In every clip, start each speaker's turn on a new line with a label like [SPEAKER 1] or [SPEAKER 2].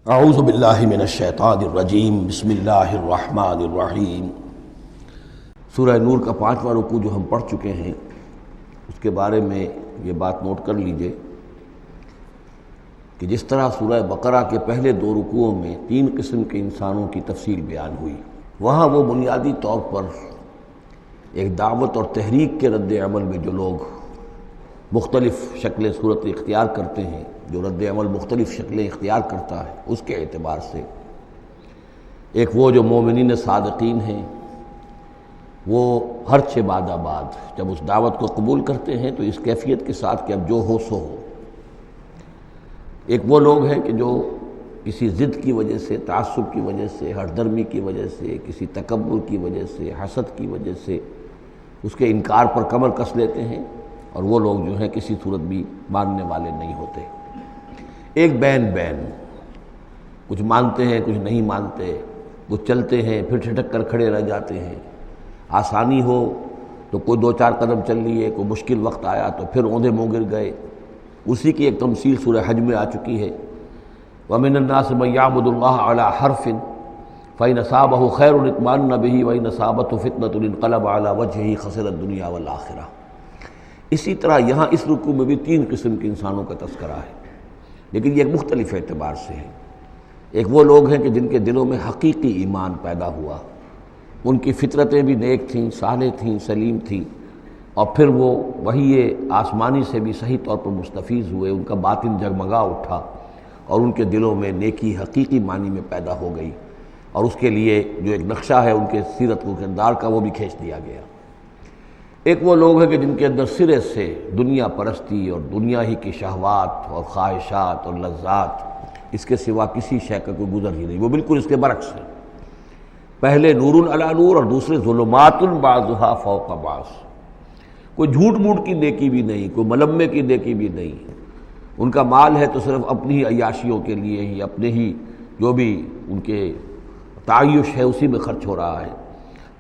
[SPEAKER 1] اعوذ باللہ من الشیطان الرجیم بسم اللہ الرحمن الرحیم۔ سورہ نور کا 5واں رکوع جو ہم پڑھ چکے ہیں اس کے بارے میں یہ بات نوٹ کر لیجئے کہ جس طرح سورہ بقرہ کے پہلے 2 رکوعوں میں 3 قسم کے انسانوں کی تفصیل بیان ہوئی، وہاں وہ بنیادی طور پر ایک دعوت اور تحریک کے رد عمل میں جو لوگ مختلف شکلیں صورت اختیار کرتے ہیں، جو رد عمل مختلف شکلیں اختیار کرتا ہے، اس کے اعتبار سے ایک وہ جو مومنین صادقین ہیں، وہ ہر چہ بعد بعد جب اس دعوت کو قبول کرتے ہیں تو اس کیفیت کے ساتھ کہ اب جو ہو سو ہو۔ ایک وہ لوگ ہیں کہ جو کسی ضد کی وجہ سے، تعصب کی وجہ سے، ہردرمی کی وجہ سے، کسی تکبر کی وجہ سے، حسد کی وجہ سے اس کے انکار پر کمر کس لیتے ہیں، اور وہ لوگ جو ہیں کسی صورت بھی ماننے والے نہیں ہوتے۔ ایک بین کچھ مانتے ہیں کچھ نہیں مانتے، کچھ چلتے ہیں پھر ٹھٹک کر کھڑے رہ جاتے ہیں، آسانی ہو تو کوئی 2-4 قدم چل لیے، کوئی مشکل وقت آیا تو پھر اوندھے منہ گر گئے۔ اسی کی ایک تمثیل سورہ حج میں آ چکی ہے، وَمِنَ النَّاسِ مَن يَعْبُدُ اللَّهَ عَلَى حَرْفٍ فَإِنْ أَصَابَهُ خَيْرٌ اطْمَأَنَّ بِهِ وَإِنْ أَصَابَتْهُ فِتْنَةٌ انقلب عَلَى وَجْهِهِ خَسِرَ الدُّنْيَا وَالْآخِرَةَ۔ اسی طرح یہاں اس رکوع میں بھی 3 قسم کے انسانوں کا تذکرہ ہے، لیکن یہ ایک مختلف اعتبار سے ہے۔ ایک وہ لوگ ہیں کہ جن کے دلوں میں حقیقی ایمان پیدا ہوا، ان کی فطرتیں بھی نیک تھیں، صالح تھیں، سلیم تھیں، اور پھر وہ وحی آسمانی سے بھی صحیح طور پر مستفیض ہوئے، ان کا باطن جگمگا اٹھا اور ان کے دلوں میں نیکی حقیقی معنی میں پیدا ہو گئی، اور اس کے لیے جو ایک نقشہ ہے ان کے سیرت و کردار کا وہ بھی کھینچ دیا گیا۔ ایک وہ لوگ ہیں کہ جن کے اندر سرے سے دنیا پرستی اور دنیا ہی کی شہوات اور خواہشات اور لذات، اس کے سوا کسی شے کا کوئی گزر ہی نہیں، وہ بالکل اس کے برعکس ہے۔ پہلے نور علی نور اور دوسرے ظلمات بعضھا فوق بعض۔ کوئی جھوٹ موٹ کی نیکی بھی نہیں، کوئی ملمے کی نیکی بھی نہیں، ان کا مال ہے تو صرف اپنی ہی عیاشیوں کے لیے ہی، اپنے ہی جو بھی ان کے تعیش ہے اسی میں خرچ ہو رہا ہے۔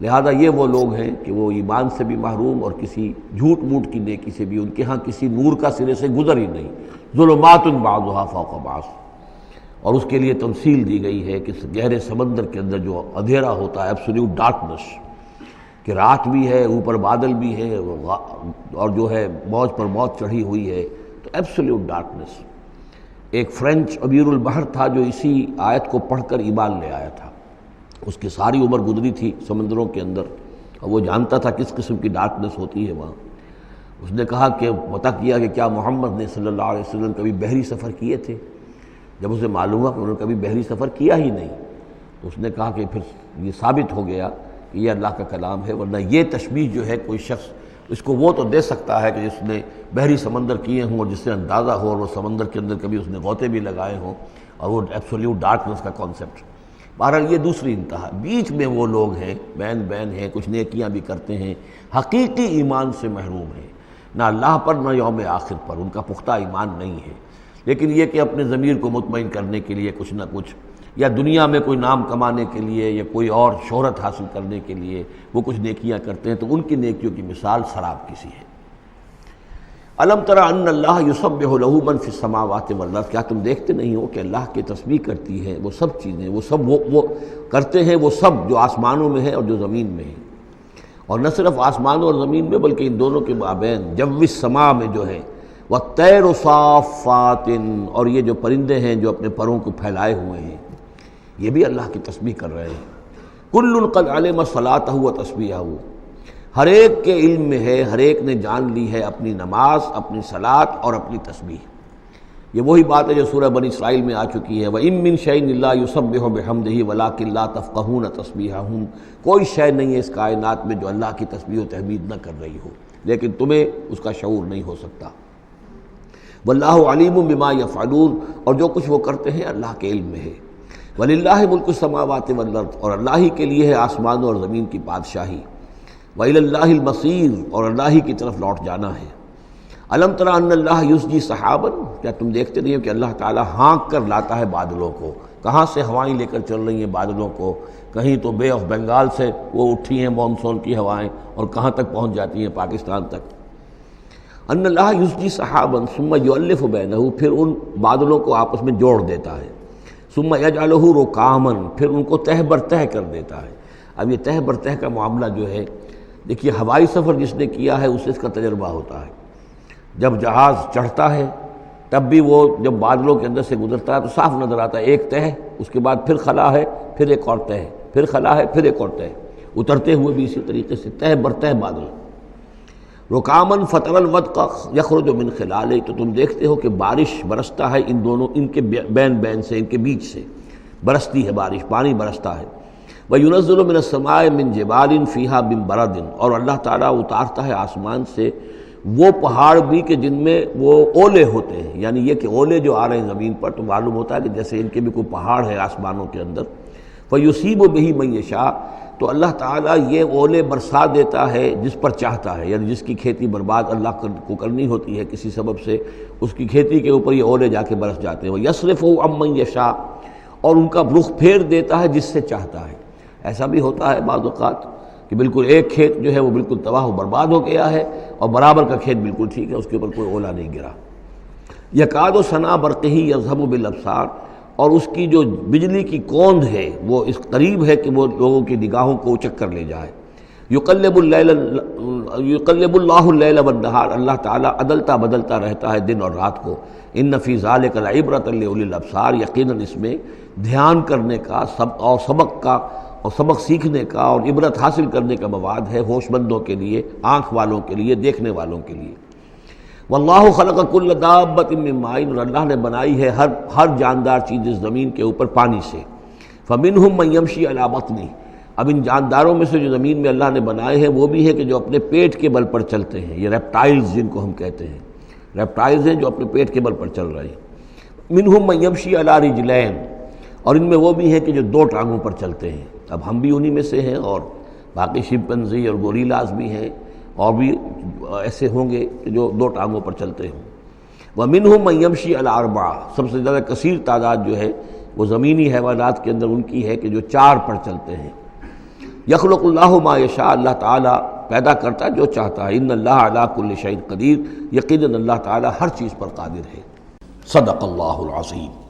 [SPEAKER 1] لہذا یہ وہ لوگ ہیں کہ وہ ایمان سے بھی محروم اور کسی جھوٹ موٹ کی نیکی سے بھی ان کے ہاں کسی نور کا سرے سے گزر ہی نہیں۔ ظلمات بعضھا فوق بعض، اور اس کے لیے تمثیل دی گئی ہے کہ گہرے سمندر کے اندر جو اندھیرا ہوتا ہے، ایبسلیوٹ ڈارکنس، کہ رات بھی ہے، اوپر بادل بھی ہے، اور جو ہے موج پر موج چڑھی ہوئی ہے، تو ایبسلیوٹ ڈارکنس۔ ایک فرینچ امیر البحر تھا جو اسی آیت کو پڑھ کر ایمان لے آیا تھا، اس کی ساری عمر گزری تھی سمندروں کے اندر، اور وہ جانتا تھا کس قسم کی ڈارکنس ہوتی ہے وہاں۔ اس نے کہا کہ پتہ کیا کہ کیا محمد نے صلی اللہ علیہ وسلم کبھی بحری سفر کیے تھے؟ جب اسے معلوم ہوا کہ انہوں نے کبھی بحری سفر کیا ہی نہیں، تو اس نے کہا کہ پھر یہ ثابت ہو گیا کہ یہ اللہ کا کلام ہے، ورنہ یہ تشبیہ جو ہے کوئی شخص اس کو وہ تو دے سکتا ہے کہ جس نے بحری سمندر کیے ہوں اور جس سے اندازہ ہو، اور وہ سمندر کے اندر کبھی اس نے غوطے بھی لگائے ہوں، اور وہ ایبسلیوٹ ڈارکنس کا کانسیپٹ۔ بہرحال یہ دوسری انتہا۔ بیچ میں وہ لوگ ہیں، بین ہیں، کچھ نیکیاں بھی کرتے ہیں، حقیقی ایمان سے محروم ہیں، نہ اللہ پر نہ یوم آخر پر ان کا پختہ ایمان نہیں ہے، لیکن یہ کہ اپنے ضمیر کو مطمئن کرنے کے لیے کچھ نہ کچھ، یا دنیا میں کوئی نام کمانے کے لیے یا کوئی اور شہرت حاصل کرنے کے لیے وہ کچھ نیکیاں کرتے ہیں، تو ان کی نیکیوں کی مثال سراب کسی ہے۔ الم تر ان اللہ یسبح لہ من فی السماوات والارض، کیا تم دیکھتے نہیں ہو کہ اللہ کی تسبیح کرتی ہے وہ سب چیزیں، وہ سب وہ کرتے ہیں وہ سب جو آسمانوں میں ہے اور جو زمین میں ہے، اور نہ صرف آسمانوں اور زمین میں بلکہ ان دونوں کے مابین جو السماء میں جو ہے، والطیر صافات، اور یہ جو پرندے ہیں جو اپنے پروں کو پھیلائے ہوئے ہیں، یہ بھی اللہ کی تسبیح کر رہے ہیں۔ کل قد علم صلاتہ و تسبیحہ، ہر ایک کے علم میں ہے، ہر ایک نے جان لی ہے اپنی نماز، اپنی صلاۃ اور اپنی تسبیح۔ یہ وہی بات ہے جو سورہ بنی اسرائیل میں آ چکی ہے، وَإِن مِّن شَيْءٍ إِلَّا يُسَبِّحُ بِحَمْدِهِ وَلَٰكِن لَّا تَفْقَهُونَ تَسْبِيحَهُمْ، کوئی شے نہیں ہے اس کائنات میں جو اللہ کی تسبیح و تحمید نہ کر رہی ہو، لیکن تمہیں اس کا شعور نہیں ہو سکتا۔ وَاللَّهُ عَلِيمٌ بِمَا يَفْعَلُونَ، اور جو کچھ وہ کرتے ہیں اللہ کے علم میں ہے۔ وَلِلَّهِ مُلْكُ السَّمَاوَاتِ وَالْأَرْضِ، اور اللہ ہی کے لیے ہے آسمانوں اور زمین کی بادشاہی۔ وَإِلَى اللَّهِ الْمَصِيرُ، اور اللہ ہی کی طرف لوٹ جانا ہے۔ الم تر ان اللہ یسجی سحابا، کیا تم دیکھتے نہیں ہو کہ اللہ تعالیٰ ہانک کر لاتا ہے بادلوں کو؟ کہاں سے ہوائیں لے کر چل رہی ہیں بادلوں کو؟ کہیں تو بے آف بنگال سے وہ اٹھی ہیں مانسون کی ہوائیں، اور کہاں تک پہنچ جاتی ہیں؟ پاکستان تک۔ ان اللہ یسجی سحابا ثم یؤلف بینہ، پھر ان بادلوں کو آپس میں جوڑ دیتا ہے۔ ثم یجعلہ رکاما، پھر ان کو تہ بر تہ کر دیتا ہے۔ اب یہ تہ بر تہ کا معاملہ جو ہے، دیکھیے ہوائی سفر جس نے کیا ہے اسے اس کا تجربہ ہوتا ہے۔ جب جہاز چڑھتا ہے تب بھی وہ جب بادلوں کے اندر سے گزرتا ہے تو صاف نظر آتا ہے، ایک تہ، اس کے بعد پھر خلا ہے، پھر ایک اور تہ، پھر خلا ہے، پھر ایک اور تہ، اترتے ہوئے بھی اسی طریقے سے تہ بر تہ بادل۔ رکامن فتر الودق یخرج من خلالہ، تو تم دیکھتے ہو کہ بارش برستا ہے ان دونوں، ان کے بین سے، ان کے بیچ سے برستی ہے بارش، پانی برستا ہے۔ وَيُنَزِّلُ مِنَ السَّمَاءِ مِن جِبَالٍ فِيهَا مِن بَرَدٍ، اور اللہ تعالیٰ اتارتا ہے آسمان سے وہ پہاڑ بھی کہ جن میں وہ اولے ہوتے ہیں، یعنی یہ کہ اولے جو آ رہے ہیں زمین پر تو معلوم ہوتا ہے کہ جیسے ان کے بھی کوئی پہاڑ ہے آسمانوں کے اندر۔ فَيُصِيبُ بِهِ مَن يَشَاءُ، تو اللہ تعالیٰ یہ اولے برسا دیتا ہے جس پر چاہتا ہے، یعنی جس کی کھیتی برباد اللہ کو کرنی ہوتی ہے کسی سبب سے، اس کی کھیتی کے اوپر یہ اولے جا کے برس جاتے ہیں۔ وَيَصْرِفُهُ عَن مَن يَشَاءُ، اور ان کا رخ پھیر دیتا ہے جس سے چاہتا ہے۔ ایسا بھی ہوتا ہے بعض اوقات کہ بالکل ایک کھیت جو ہے وہ بالکل تباہ و برباد ہو گیا ہے اور برابر کا کھیت بالکل ٹھیک ہے، اس کے اوپر کوئی اولا نہیں گرا۔ یکاد سنا برقہ یذہب بالابصار، اور اس کی جو بجلی کی کوند ہے وہ اس قریب ہے کہ وہ لوگوں کی نگاہوں کو اچک کر لے جائے۔ یقلب اللہ اللیل والنہار، اللہ تعالیٰ عدلتا بدلتا رہتا ہے دن اور رات کو۔ ان فی ذلک لعبرۃ لاولی الابصار، یقیناً اس میں دھیان کرنے کا اور سبق سیکھنے کا اور عبرت حاصل کرنے کا مواد ہے ہوش مندوں کے لیے، آنکھ والوں کے لیے، دیکھنے والوں کے لیے۔ واللہ خلق کل دابۃ من ماء، اور اللہ نے بنائی ہے ہر جاندار چیز اس زمین کے اوپر پانی سے۔ فمنہم من یمشی علی بطنہ، اب ان جانداروں میں سے جو زمین میں اللہ نے بنائے ہیں وہ بھی ہے کہ جو اپنے پیٹ کے بل پر چلتے ہیں، یہ ریپٹائلز جن کو ہم کہتے ہیں، ریپٹائلز ہیں جو اپنے پیٹ کے بل پر چل رہے ہیں۔ منہم من یمشی علی رجلین، اور ان میں وہ بھی ہیں کہ جو دو ٹانگوں پر چلتے ہیں۔ اب ہم بھی انہی میں سے ہیں، اور باقی شمپنزی اور گوریلاز بھی ہیں، اور بھی ایسے ہوں گے کہ جو دو ٹانگوں پر چلتے ہوں۔ وَمِنْهُمْ مَنْ يَمْشِي عَلَىٰ أَرْبَعٍ، سب سے زیادہ کثیر تعداد جو ہے وہ زمینی حیوانات کے اندر ان کی ہے کہ جو چار پر چلتے ہیں۔ یخلق اللہ ما یشاء، اللہ تعالیٰ پیدا کرتا جو چاہتا ہے۔ ان اللہ علی کل شیء قدیر، یقیناً اللہ تعالیٰ ہر چیز پر قادر ہے۔ صدق اللہ العظیم۔